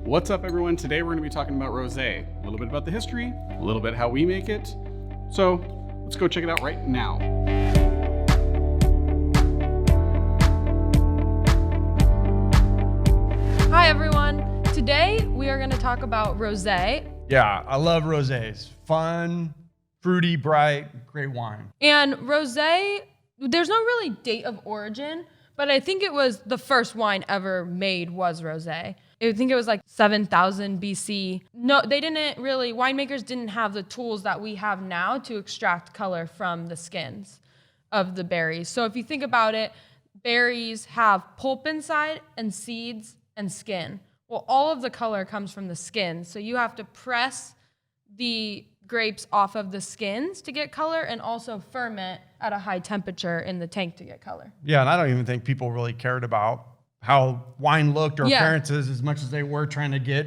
What's up, everyone? Today we're going to be talking about rosé, a little bit about the history, a little bit how we make it. So let's go check it out right now. Hi everyone. Today we are going to talk about rosé. Yeah, I love rosés. Fun, fruity, bright, great wine. And rosé, there's no really date of origin, but I think it was the first wine ever made was rosé. I think it was like 7,000 BC. No, winemakers didn't have the tools that we have now to extract color from the skins of the berries. So if you think about it, berries have pulp inside and seeds and skin. Well, all of the color comes from the skin. So you have to press the grapes off of the skins to get color and also ferment at a high temperature in the tank to get color. Yeah, and I don't even think people really cared about how wine looked or appearances as much as they were trying to get.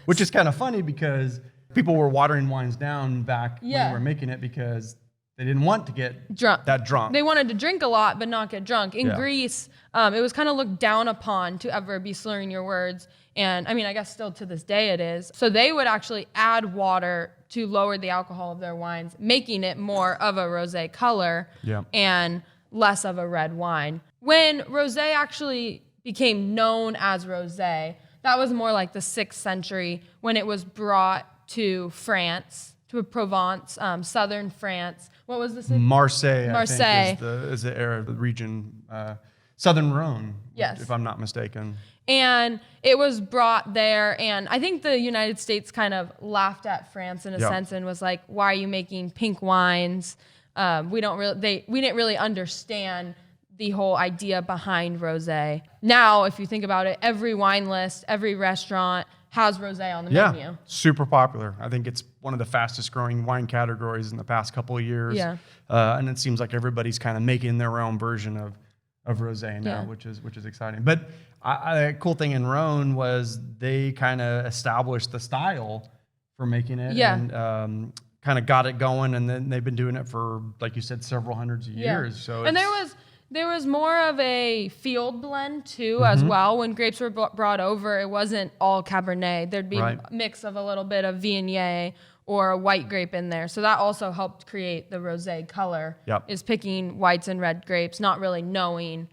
Which is kind of funny because people were watering wines down back when they were making it because they didn't want to get that drunk. They wanted to drink a lot but not get drunk. In Greece, it was kind of looked down upon to ever be slurring your words. And I mean, I guess still to this day it is. So they would actually add water to lower the alcohol of their wines, making it more of a rosé color and less of a red wine. When rosé actually became known as rosé, that was more like the 6th century when it was brought to France, to Provence, southern France. What was the city? Marseille. I think is the area of the region, southern Rhone, if I'm not mistaken. And it was brought there, and I think the United States kind of laughed at France in a sense and was like, "Why are you making pink wines?" We didn't really understand the whole idea behind rosé. Now, if you think about it, every wine list, every restaurant has rosé on the menu. Super popular. I think it's one of the fastest growing wine categories in the past couple of years. And it seems like everybody's kind of making their own version of rosé now, which is exciting. But a cool thing in Rhone was they kind of established the style for making it and kind of got it going, and then they've been doing it for, like you said, several hundreds of years. So and there was more of a field blend too as well. When grapes were brought over, it wasn't all Cabernet. There'd be a mix of a little bit of Viognier or a white grape in there. So that also helped create the rosé color, is picking whites and red grapes, not really knowing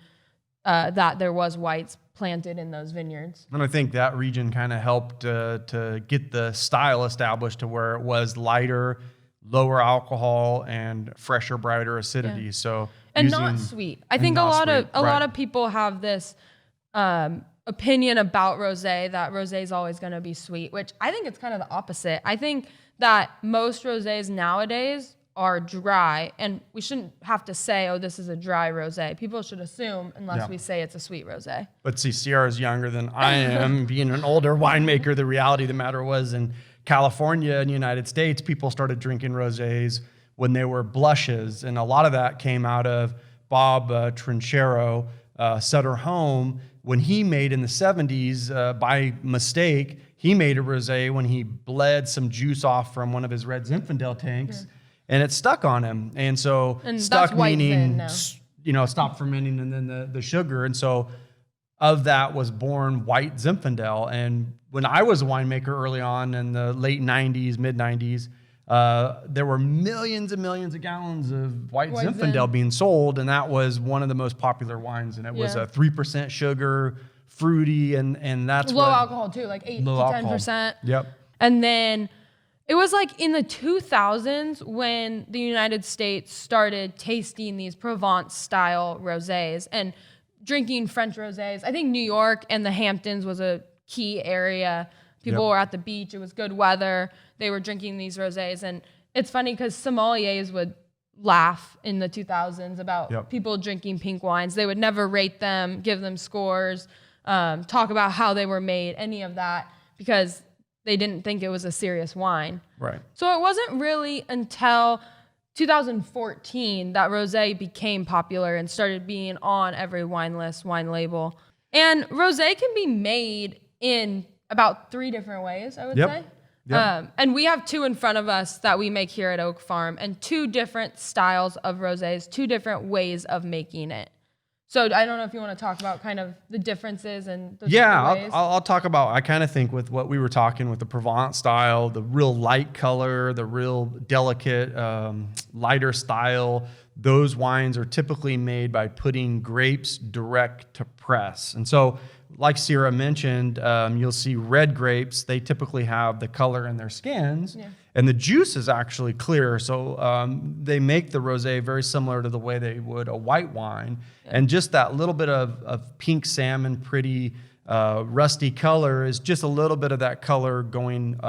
that there was whites planted in those vineyards. And I think that region kind of helped to get the style established to where it was lighter, lower alcohol, and fresher, brighter acidity. So not sweet. I think a lot of people have this opinion about rosé that rosé is always going to be sweet, which I think it's kind of the opposite. I think that most rosés nowadays are dry, and we shouldn't have to say, oh, this is a dry rosé. People should assume unless we say it's a sweet rosé. But see, Sierra's younger than I am. Being an older winemaker, the reality of the matter was in California and the United States, people started drinking rosés when they were blushes, and a lot of that came out of Bob Trinchero, Sutter Home, when he made in the 70s, by mistake, he made a rosé when he bled some juice off from one of his red Zinfandel tanks. And it stuck on him. And so stuck meaning, stopped fermenting and then the sugar. And so of that was born white Zinfandel. And when I was a winemaker early on in the late 90s, mid 90s, there were millions and millions of gallons of white Zinfandel being sold. And that was one of the most popular wines. And it was a 3% sugar, fruity, and that's low alcohol too, like 8 to 10%. Yep. And then it was like in the 2000s when the United States started tasting these Provence-style rosés and drinking French rosés. I think New York and the Hamptons was a key area. People were at the beach. It was good weather. They were drinking these rosés. And it's funny because sommeliers would laugh in the 2000s about people drinking pink wines. They would never rate them, give them scores, talk about how they were made, any of that, because they didn't think it was a serious wine. Right. So it wasn't really until 2014 that rosé became popular and started being on every wine list, wine label. And rosé can be made in about 3 different ways, I would say. And we have 2 in front of us that we make here at Oak Farm, and 2 different styles of rosés, 2 different ways of making it. So I don't know if you want to talk about kind of the differences and the Yeah, ways. I'll talk about, I kind of think with what we were talking with the Provence style, the real light color, the real delicate, lighter style, those wines are typically made by putting grapes direct to press. And so, like Sierra mentioned, you'll see red grapes, they typically have the color in their skins, and the juice is actually clear. So they make the rosé very similar to the way they would a white wine. And just that little bit of pink salmon, pretty rusty color is just a little bit of that color going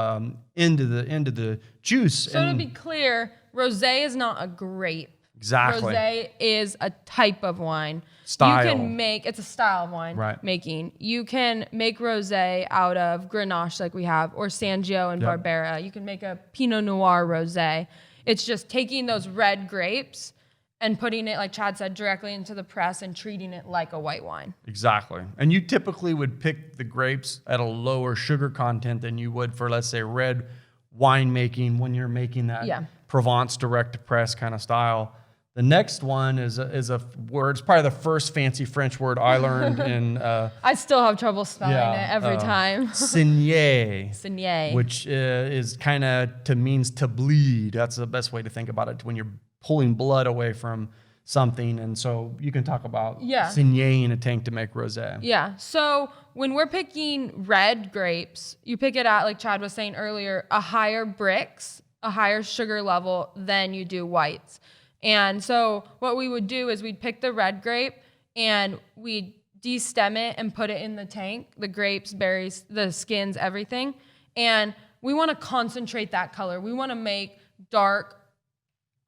into the juice. So to be clear, rosé is not a grape. Exactly. Rosé is a type of wine. Style. You can make, it's a style of wine making. You can make rosé out of Grenache like we have, or Sangio and Barbera. You can make a Pinot Noir rosé. It's just taking those red grapes and putting it, like Chad said, directly into the press and treating it like a white wine. Exactly. And you typically would pick the grapes at a lower sugar content than you would for, let's say, red wine making when you're making that Provence direct to press kind of style. The next one is a word. It's probably the first fancy French word I learned in. I still have trouble spelling it every time. Saignée. Saignée. Which is kind of means to bleed. That's the best way to think about it, when you're pulling blood away from something. And so you can talk about saignée in a tank to make rosé. Yeah. So when we're picking red grapes, you pick it at, like Chad was saying earlier, a higher Brix, a higher sugar level than you do whites. And so what we would do is we'd pick the red grape and we'd destem it and put it in the tank, the grapes, berries, the skins, everything. And we want to concentrate that color. We want to make dark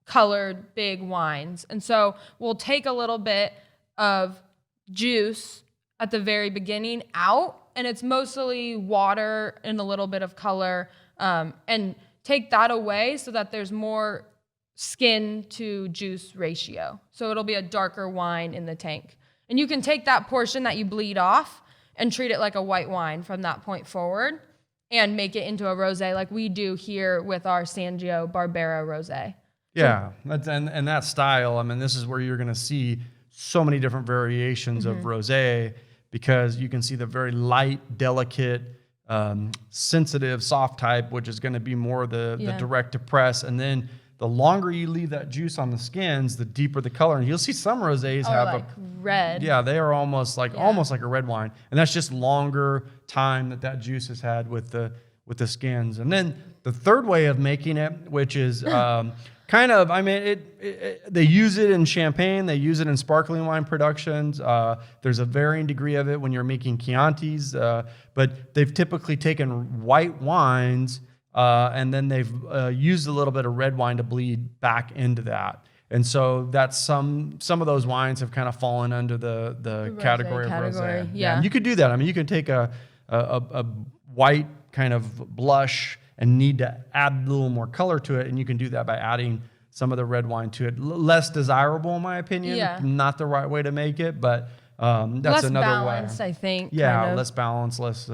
colored big wines. And so we'll take a little bit of juice at the very beginning out, and it's mostly water and a little bit of color, and take that away so that there's more skin to juice ratio. So it'll be a darker wine in the tank. And you can take that portion that you bleed off and treat it like a white wine from that point forward and make it into a rosé like we do here with our Sangio Barbera rosé. Yeah, and that style, I mean, this is where you're going to see so many different variations of rosé, because you can see the very light, delicate, sensitive, soft type, which is going to be more the direct to press, and then the longer you leave that juice on the skins, the deeper the color. And you'll see some rosés have like red. Yeah, they are almost like a red wine, and that's just longer time that juice has had with the skins. And then the third way of making it, which is kind of, I mean, they use it in champagne, they use it in sparkling wine productions. There's a varying degree of it when you're making Chiantis, but they've typically taken white wines. And then they've used a little bit of red wine to bleed back into that. And so that's some of those wines have kind of fallen under the category of rosé. Yeah. And you could do that. I mean, you could take a white kind of blush and need to add a little more color to it, and you can do that by adding some of the red wine to it. Less desirable, in my opinion. Yeah. Not the right way to make it, but that's less another balanced, way. I think. Yeah, kind of. less balanced, less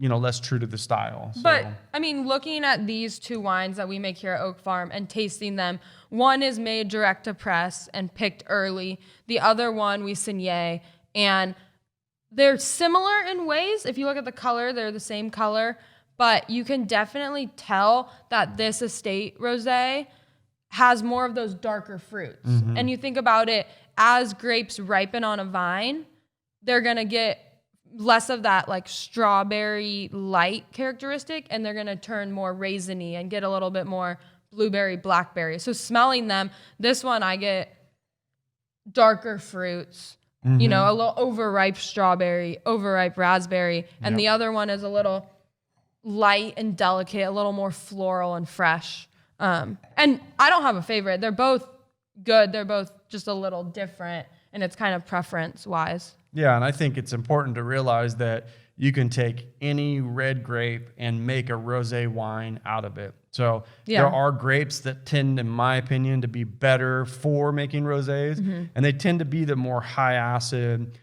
less true to the style. So. But I mean, looking at these two wines that we make here at Oak Farm and tasting them, one is made direct to press and picked early. The other one we saignée, and they're similar in ways. If you look at the color, they're the same color, but you can definitely tell that this estate rosé has more of those darker fruits. Mm-hmm. And you think about it, as grapes ripen on a vine, they're gonna get less of that like strawberry light characteristic, and they're gonna turn more raisiny and get a little bit more blueberry, blackberry. So smelling them, this one I get darker fruits, a little overripe strawberry, overripe raspberry, and the other one is a little light and delicate, a little more floral and fresh. And I don't have a favorite. They're both good. They're both just a little different, and it's kind of preference wise. Yeah, and I think it's important to realize that you can take any red grape and make a rosé wine out of it. So there are grapes that tend, in my opinion, to be better for making rosés, and they tend to be the more high acid,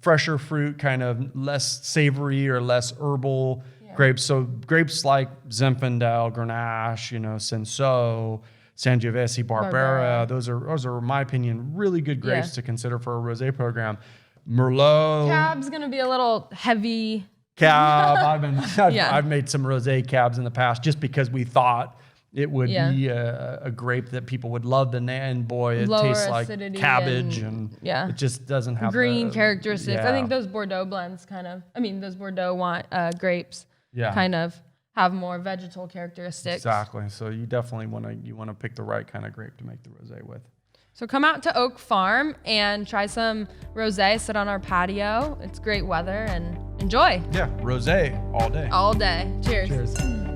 fresher fruit, kind of less savory or less herbal grapes. So grapes like Zinfandel, Grenache, Cinsault, Sangiovese, Barbera. Barbera. Those are, in my opinion, really good grapes Yeah. to consider for a rosé program. Merlot, Cab's gonna be a little heavy. Cab. I've made some rosé cabs in the past just because we thought it would be a grape that people would love the name. And boy, it Lower tastes like acidity cabbage and it just doesn't have green the characteristics. Yeah. I think those Bordeaux blends those Bordeaux grapes kind of have more vegetal characteristics. Exactly. So you definitely want to pick the right kind of grape to make the rosé with. So come out to Oak Farm and try some rosé, sit on our patio. It's great weather and enjoy Yeah, rosé all day. all day. Cheers. Cheers.